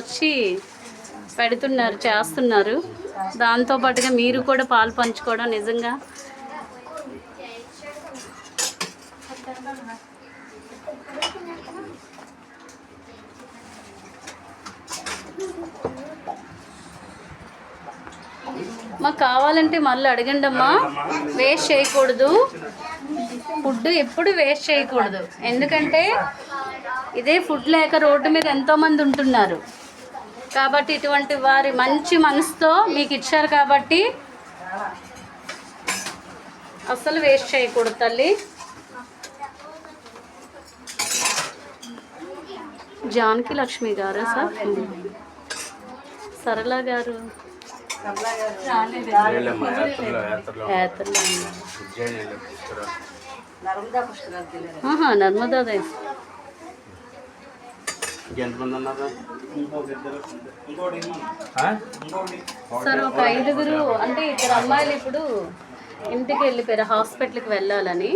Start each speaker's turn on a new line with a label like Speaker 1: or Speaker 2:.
Speaker 1: వచ్చి పెడుతున్నారు, చేస్తున్నారు. దాంతోపాటుగా మీరు కూడా పాలు పంచుకోవడం నిజంగా మాకు కావాలంటే మళ్ళీ అడగండి అమ్మా. వేస్ట్ చేయకూడదు, ఫుడ్ ఎప్పుడు వేస్ట్ చేయకూడదు. ఎందుకంటే ఇదే ఫుడ్ లేక రోడ్డు మీద ఎంతోమంది ఉంటున్నారు కాబట్టి ఇటువంటి వారి మంచి మనసుతో మీకు ఇచ్చారు కాబట్టి అస్సలు వేస్ట్ చేయకూడదు తల్లి. జానకి లక్ష్మి గారు సార్, సరళ గారు నర్మదా సార్. ఒక 5గురు అంటే 2 అమ్మాయిలు ఇప్పుడు ఇంటికి వెళ్ళిపోయారు హాస్పిటల్కి వెళ్ళాలని.